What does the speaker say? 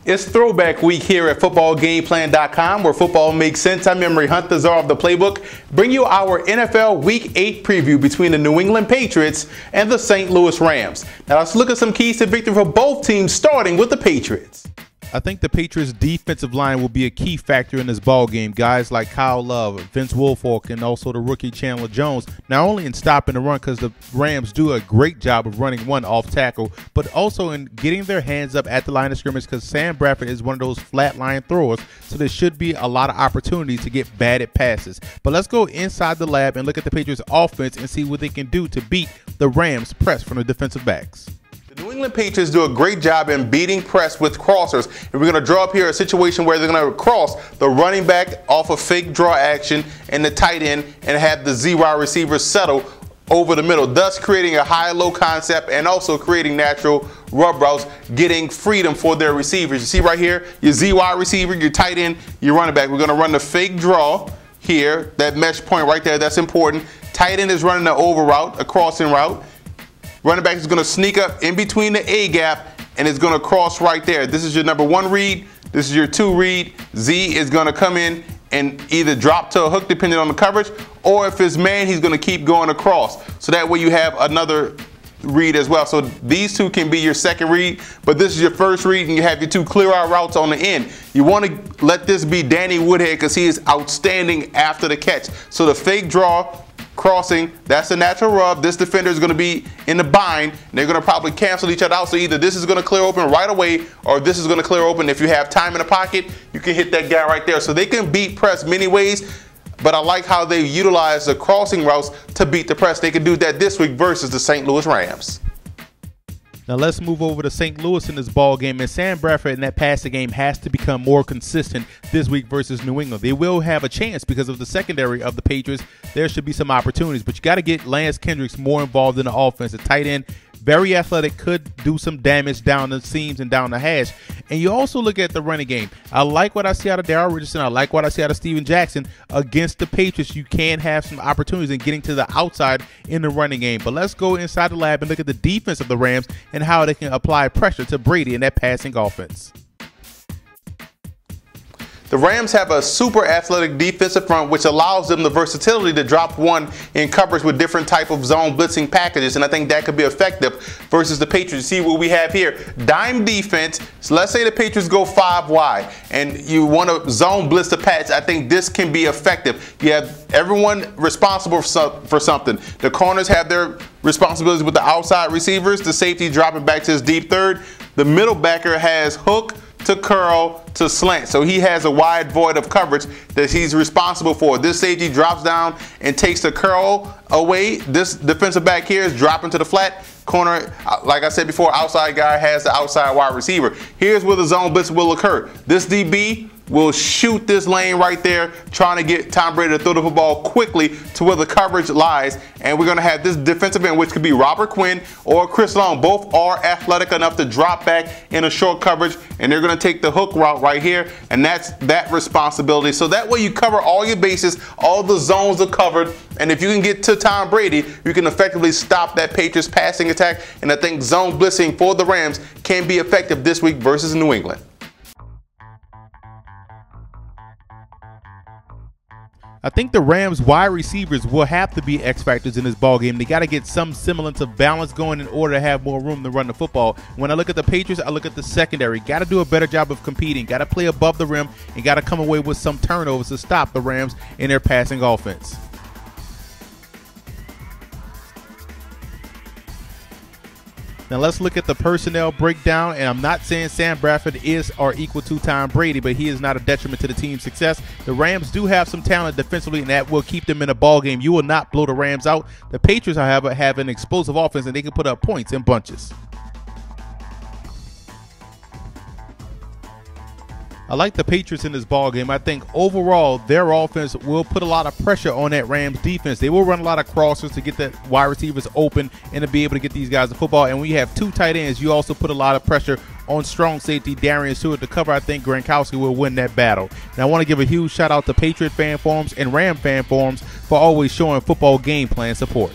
It's Throwback Week here at footballgameplan.com, where football makes sense. I'm Memory Hunt, the czar of the playbook. Bring you our NFL Week 8 preview between the New England Patriots and the St. Louis Rams. Now let's look at some keys to victory for both teams, starting with the Patriots. I think the Patriots' defensive line will be a key factor in this ball game. Guys like Kyle Love, Vince Wilfork, and also the rookie Chandler Jones, not only in stopping the run, because the Rams do a great job of running one off tackle, but also in getting their hands up at the line of scrimmage, because Sam Bradford is one of those flat line throwers, so there should be a lot of opportunities to get batted passes. But let's go inside the lab and look at the Patriots' offense and see what they can do to beat the Rams' press from the defensive backs. The New England Patriots do a great job in beating press with crossers. And we're going to draw up here a situation where they're going to cross the running back off a fake draw action and the tight end and have the Z wide receiver settle over the middle, thus creating a high-low concept and also creating natural rub routes, getting freedom for their receivers. You see right here, your Z wide receiver, your tight end, your running back. We're going to run the fake draw here, that mesh point right there, that's important. Tight end is running the over route, a crossing route. Running back is going to sneak up in between the A gap and it's going to cross right there. This is your number 1 read. This is your 2 read. Z is going to come in and either drop to a hook depending on the coverage, or if it's man, he's going to keep going across. So that way you have another read as well. So these two can be your second read, but this is your first read and you have your 2 clear out routes on the end. You want to let this be Danny Woodhead because he is outstanding after the catch. So the fake draw, crossing, that's a natural rub. This defender is going to be in the bind. They're going to probably cancel each other out. So either this is going to clear open right away or this is going to clear open. If you have time in the pocket, you can hit that guy right there. So they can beat press many ways, but I like how they utilize the crossing routes to beat the press. They can do that this week versus the St. Louis Rams. Now let's move over to St. Louis in this ball game, and Sam Bradford in that passing game has to become more consistent this week versus New England. They will have a chance because of the secondary of the Patriots. There should be some opportunities, but you got to get Lance Kendricks more involved in the offense. The tight end, very athletic, could do some damage down the seams and down the hash. And you also look at the running game. I like what I see out of Darrell Richardson. I like what I see out of Steven Jackson. Against the Patriots, you can have some opportunities in getting to the outside in the running game. But let's go inside the lab and look at the defense of the Rams and how they can apply pressure to Brady in that passing offense. The Rams have a super athletic defensive front, which allows them the versatility to drop one in coverage with different type of zone blitzing packages, and I think that could be effective versus the Patriots. See what we have here, dime defense. So let's say the Patriots go 5 wide and you want to zone blitz the patch. I think this can be effective. You have everyone responsible for something. The corners have their responsibilities with the outside receivers, the safety dropping back to his deep third. The middle backer has hook to curl to slant. So he has a wide void of coverage that he's responsible for. This safety drops down and takes the curl away. This defensive back here is dropping to the flat corner. Like I said before, outside guy has the outside wide receiver. Here's where the zone blitz will occur. This DB will shoot this lane right there, trying to get Tom Brady to throw the football quickly to where the coverage lies. And we're going to have this defensive end, which could be Robert Quinn or Chris Long. Both are athletic enough to drop back in a short coverage, and they're going to take the hook route right here, and that's that responsibility. So that way you cover all your bases, all the zones are covered, and if you can get to Tom Brady, you can effectively stop that Patriots passing attack. And I think zone blitzing for the Rams can be effective this week versus New England. I think the Rams wide receivers will have to be X factors in this ball game. They got to get some semblance of balance going in order to have more room to run the football. When I look at the Patriots, I look at the secondary. Got to do a better job of competing. Got to play above the rim and got to come away with some turnovers to stop the Rams in their passing offense. Now let's look at the personnel breakdown, and I'm not saying Sam Bradford is or equal to Tom Brady, but he is not a detriment to the team's success. The Rams do have some talent defensively, and that will keep them in a ball game. You will not blow the Rams out. The Patriots, however, have an explosive offense, and they can put up points in bunches. I like the Patriots in this ball game. I think overall their offense will put a lot of pressure on that Rams defense. They will run a lot of crossers to get the wide receivers open and to be able to get these guys the football. And when you have 2 tight ends, you also put a lot of pressure on strong safety Darian Stewart to cover. I think Gronkowski will win that battle. And I want to give a huge shout out to Patriot fan forums and Ram fan forums for always showing football game plan support.